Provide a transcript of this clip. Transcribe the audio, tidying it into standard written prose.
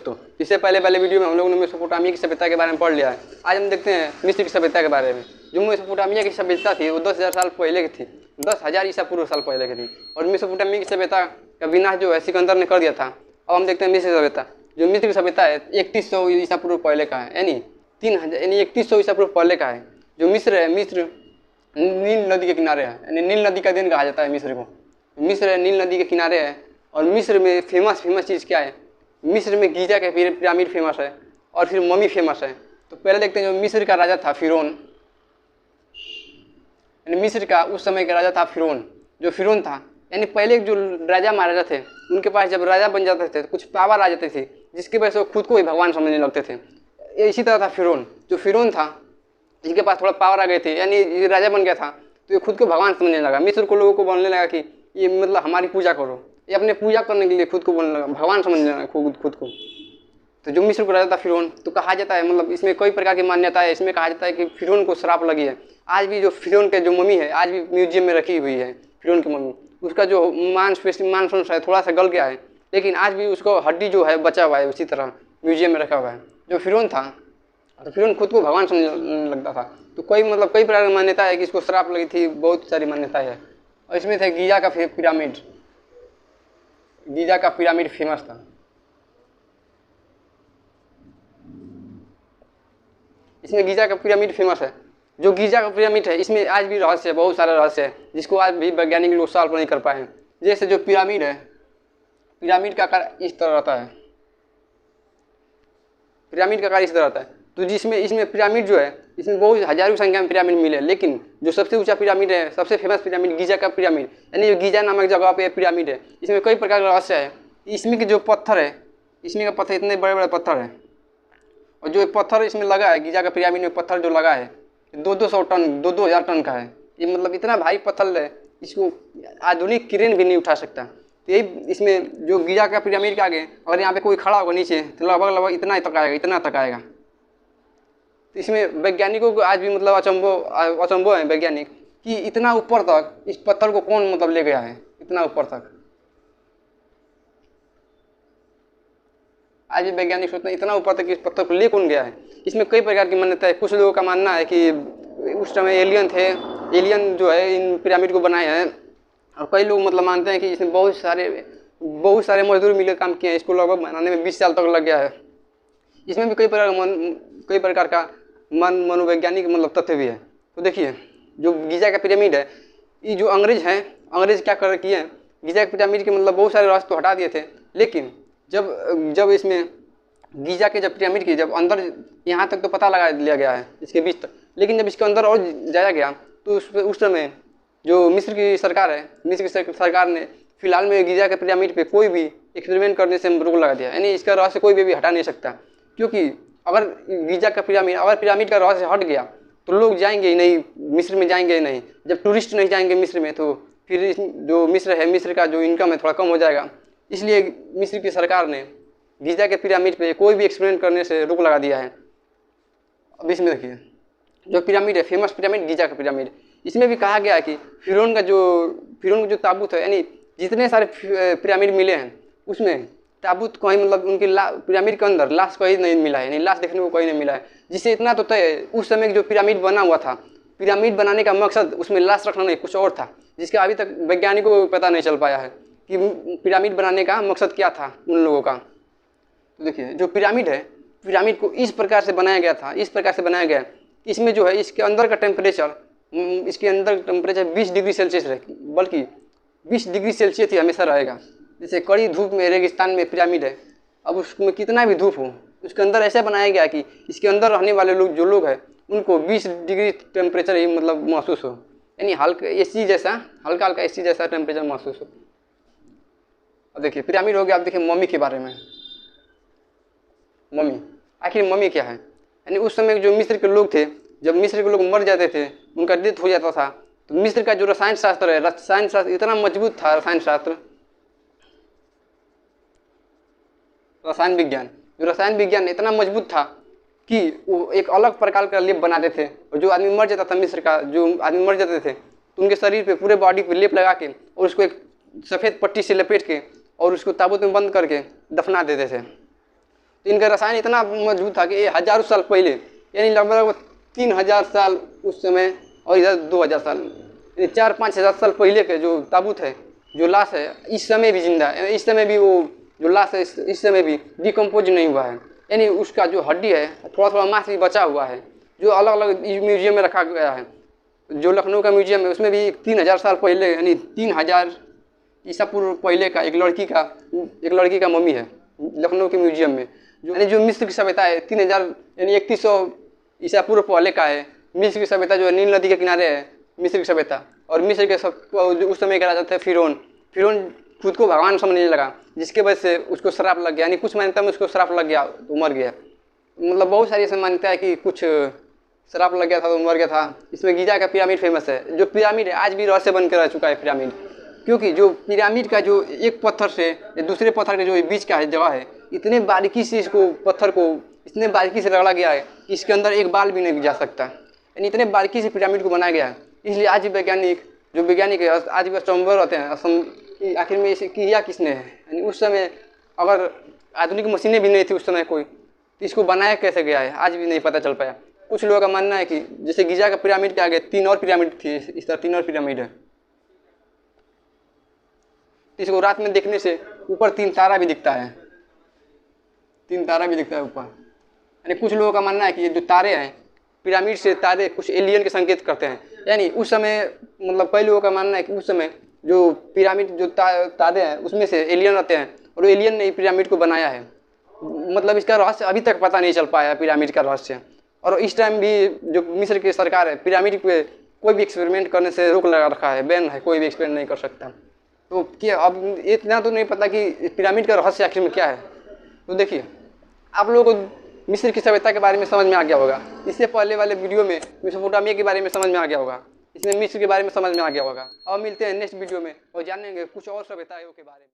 दोस्तों, इससे पहले वाले वीडियो में हम लोगों ने मेसोपोटामिया की सभ्यता के बारे में पढ़ लिया है। आज हम देखते हैं मिस्र की सभ्यता के बारे में। जो मेसोपोटामिया की सभ्यता थी वो 10,000 साल पहले की थी, 10,000 ईसा पूर्व साल पहले की थी। और मेसोपोटामिया की सभ्यता का विनाश जो है सिकंदर ने कर दिया था। अब हम देखते हैं मिस्र की सभ्यता। जो मिस्र की सभ्यता है 3100 ईसा पूर्व पहले का है, यानी 3100 ईसा पूर्व पहले का है। जो मिस्र है, मिस्र नील नदी के किनारे है, यानी नील नदी का दिन कहा जाता है मिस्र को। मिस्र है नील नदी के किनारे है। और मिस्र में फेमस चीज़ क्या है? मिस्र में गीजा के पिरामिड फेमस है और फिर मम्मी फेमस है। तो पहले देखते हैं जो मिस्र का राजा था फिरौन, यानी मिस्र का उस समय का राजा था फिरौन। जो फिरौन था यानी पहले जो राजा महाराजा थे उनके पास जब राजा बन जाते थे तो कुछ पावर आ जाते थे, जिसकी वजह से वो खुद को ही भगवान समझने लगते थे। इसी तरह था फिरौन। जो फिरौन था जिसके पास थोड़ा पावर आ गए थे, यानी ये राजा बन गया था, तो ये खुद को भगवान समझने लगा। मिस्र को लोगों को बोलने लगा कि ये मतलब हमारी पूजा करो। ये अपने पूजा करने के लिए खुद को बोलने लगा, भगवान समझने लगा खुद को। तो जो मिस्र को राजा था फिरौन, तो कहा जाता है मतलब इसमें कई प्रकार की मान्यता है। इसमें कहा जाता है कि फिरौन को श्राप लगी है। आज भी जो फिरौन के जो मम्मी है आज भी म्यूजियम में रखी हुई है। फिरौन की मम्मी, उसका जो मांस है थोड़ा सा गल गया है, लेकिन आज भी उसको हड्डी जो है बचा हुआ है, उसी तरह म्यूजियम में रखा हुआ है। जो फिरौन था तो फिरौन खुद को भगवान समझने लगता था। तो कई प्रकार की मान्यता है कि इसको श्राप लगी थी, बहुत सारी मान्यताएं है। और इसमें थे गीजा का पिरामिड। गीजा का पिरामिड फेमस था। इसमें गीजा का पिरामिड फेमस है। जो गीजा का पिरामिड है इसमें आज भी रहस्य है, बहुत सारे रहस्य है जिसको आज भी वैज्ञानिक लोग सॉल्व नहीं कर पाए हैं। जैसे जो पिरामिड है, पिरामिड का आकार इस तरह रहता है। पिरामिड का आकार इस तरह रहता है। तो इसमें पिरामिड जो है इसमें बहुत हजारों संख्या में पिरामिड मिले, लेकिन जो सबसे ऊंचा पिरामिड है, सबसे फेमस पिरामिड गीजा का पिरामिड, यानी जो गीजा नामक जगह पे पिरामिड है, इसमें कई प्रकार का रहस्य है। इसमें के जो पत्थर है, इसमें का पत्थर इतने बड़े बड़े पत्थर है। और जो पत्थर इसमें लगा है, गीजा का पिरामिड में पत्थर जो लगा है 200 टन 2,000 टन का है। ये मतलब इतना भारी पत्थर है, इसको आधुनिक क्रेन भी नहीं उठा सकता। तो यही इसमें जो गीजा का पिरामिड के आगे अगर यहाँ पे कोई खड़ा होगा नीचे तो लगभग इतना तक आएगा। तो इसमें वैज्ञानिकों को आज भी मतलब अचंभव है वैज्ञानिक कि इतना ऊपर तक इस पत्थर को कौन मतलब ले गया है, इतना ऊपर तक। आज भी वैज्ञानिक सोचते हैं इतना ऊपर तक इस पत्थर को ले कौन गया है। इसमें कई प्रकार की मान्यता है। कुछ लोगों का मानना है कि उस समय एलियन थे, एलियन जो है इन पिरामिड को बनाए हैं। और कई लोग मतलब मानते हैं कि इसमें बहुत सारे मजदूर मिलकर काम किए हैं। इसको लगभग बनाने में 20 साल तक लग गया है। इसमें भी कई प्रकार का मनोवैज्ञानिक मतलब तथ्य भी है। तो देखिए जो गीजा का पिरामिड है, ये जो अंग्रेज क्या किए हैं, गीजा के पिरामिड के मतलब बहुत सारे रहस्य तो हटा दिए थे। लेकिन जब इसमें गीजा के जब पिरामिड की जब अंदर यहाँ तक तो पता लगा लिया गया है इसके बीच तक, लेकिन जब इसके अंदर और जाया गया तो उस समय जो मिस्र की सरकार ने फिलहाल में गीजा के पिरामिड पे कोई भी एक्सपेरिमेंट करने से रोक लगा दिया। यानी इसका रहस्य कोई भी हटा नहीं सकता, क्योंकि अगर गीजा का पिरामिड का रहस्य हट गया तो लोग जाएंगे ही नहीं, मिस्र में जाएंगे ही नहीं। जब टूरिस्ट नहीं जाएंगे मिस्र में तो फिर जो मिस्र का जो इनकम है थोड़ा कम हो जाएगा। इसलिए मिस्र की सरकार ने गीजा के पिरामिड पे कोई भी एक्सपेरिमेंट करने से रोक लगा दिया है। अब इसमें देखिए जो पिरामिड है, फेमस पिरामिड गीजा का पिरामिड, इसमें भी कहा गया है कि फिरौन का जो ताबूत है, यानी जितने सारे पिरामिड मिले हैं उसमें ताबूत कहीं मतलब उनकी पिरामिड के अंदर लाश कहीं नहीं मिला है, यानी लाश देखने को कहीं नहीं मिला है। जिससे इतना तो तय है उस समय जो पिरामिड बना हुआ था, पिरामिड बनाने का मकसद उसमें लाश रखना नहीं कुछ और था, जिसका अभी तक वैज्ञानिकों को पता नहीं चल पाया है कि पिरामिड बनाने का मकसद क्या था उन लोगों का। तो देखिए जो पिरामिड है, पिरामिड को इस प्रकार से बनाया गया। इसमें जो है इसके अंदर टेम्परेचर 20 डिग्री सेल्सियस है, बल्कि 20 डिग्री सेल्सियस ही हमेशा रहेगा। जैसे कड़ी धूप में रेगिस्तान में पिरामिड है, अब उसमें कितना भी धूप हो उसके अंदर ऐसा बनाया गया कि इसके अंदर रहने वाले लोग हैं उनको 20 डिग्री टेम्परेचर ही मतलब महसूस हो, यानी हल्का एसी जैसा टेम्परेचर महसूस हो। अब देखिए पिरामिड हो गया। अब देखिए मम्मी के बारे में। आखिर मम्मी क्या है? यानी उस समय जो मिस्र के लोग थे, जब मिस्र के लोग मर जाते थे, उनका डेथ हो जाता था, तो मिस्र का जो रसायन शास्त्र इतना मजबूत था, रसायन विज्ञान इतना मजबूत था कि वो एक अलग प्रकार का लेप बनाते थे। और जो आदमी मर जाता था मिस्र का, जो आदमी मर जाते थे तो उनके शरीर पे पूरे बॉडी पे लेप लगा के और उसको एक सफ़ेद पट्टी से लपेट के और उसको ताबूत में बंद करके दफना देते थे। तो इनका रसायन इतना मजबूत था कि ये हज़ारों साल पहले, यानी लगभग 3000 साल उस समय और इधर 2000 साल, यानी 4-5 हज़ार साल पहले के जो ताबूत है, जो लाश है, इस समय भी जिंदा है। इस समय भी वो जो लाश है इस समय भी डिकम्पोज नहीं हुआ है, यानी उसका जो हड्डी है थोड़ा थोड़ा मांस भी बचा हुआ है, जो अलग अलग म्यूजियम में रखा गया है। जो लखनऊ का म्यूजियम है उसमें भी 3000 साल पहले, यानी 3000 ईसा पूर्व पहले का एक लड़की का मम्मी है लखनऊ के म्यूजियम में। यानी जो मिस्र की सभ्यता है 3000 यानी 3100 ईसा पूर्व पहले का है। मिस्र की सभ्यता जो है नील नदी के किनारे है मिस्र की सभ्यता। और मिस्र के उस समय के राजा थे फिरौन खुद को भगवान समझने लगा, जिसके वजह से उसको श्राप लग गया, यानी कुछ मान्यता में उसको श्राप लग गया तो मर गया। मतलब बहुत सारी ऐसी मान्यता है कि कुछ श्राप लग गया था तो मर गया था। इसमें गीजा का पिरामिड फेमस है। जो पिरामिड है आज भी रहस्य बन कर रह चुका है पिरामिड, क्योंकि जो पिरामिड का जो एक पत्थर से दूसरे पत्थर के जो बीच का जगह है, इतने बारीकी से इसको पत्थर को इतने बारीकी से रगड़ा गया है कि इसके अंदर एक बाल भी नहीं जा सकता, यानी इतने बारीकी से पिरामिड को बनाया गया है। इसलिए आज वैज्ञानिक है आज भी अचंभव रहते हैं कि आखिर में इसे किया किसने है। यानी उस समय अगर आधुनिक मशीनें भी नहीं थी उस समय कोई, तो इसको बनाया कैसे गया है आज भी नहीं पता चल पाया। कुछ लोगों का मानना है कि जैसे गीजा का पिरामिड के आगे 3 और पिरामिड थी, इस तरह 3 और पिरामिड है। इसको रात में देखने से ऊपर 3 तारा भी दिखता है, 3 तारा भी दिखता है ऊपर। यानी कुछ लोगों का मानना है कि ये जो तारे हैं पिरामिड से तारे कुछ एलियन के संकेत करते हैं। यानी उस समय मतलब कई लोगों का मानना है कि उस समय जो पिरामिड जो तारे हैं उसमें से एलियन आते हैं और एलियन ने पिरामिड को बनाया है। मतलब इसका रहस्य अभी तक पता नहीं चल पाया पिरामिड का रहस्य। और इस टाइम भी जो मिस्र की सरकार है पिरामिड पे कोई भी एक्सपेरिमेंट करने से रोक लगा रखा है, बैन है, कोई भी एक्सपेरिमेंट नहीं कर सकता। तो क्या अब इतना तो नहीं पता कि पिरामिड का रहस्य आखिर में क्या है। तो देखिए आप लोगों को मिस्र की सभ्यता के बारे में समझ में आ गया होगा। इससे पहले वाले वीडियो में मेसोपोटामिया के बारे में समझ में आ गया होगा, इसमें मिस्र के बारे में समझ में आ गया होगा। अब मिलते हैं नेक्स्ट वीडियो में और जानेंगे कुछ और सभ्यताओं के बारे में।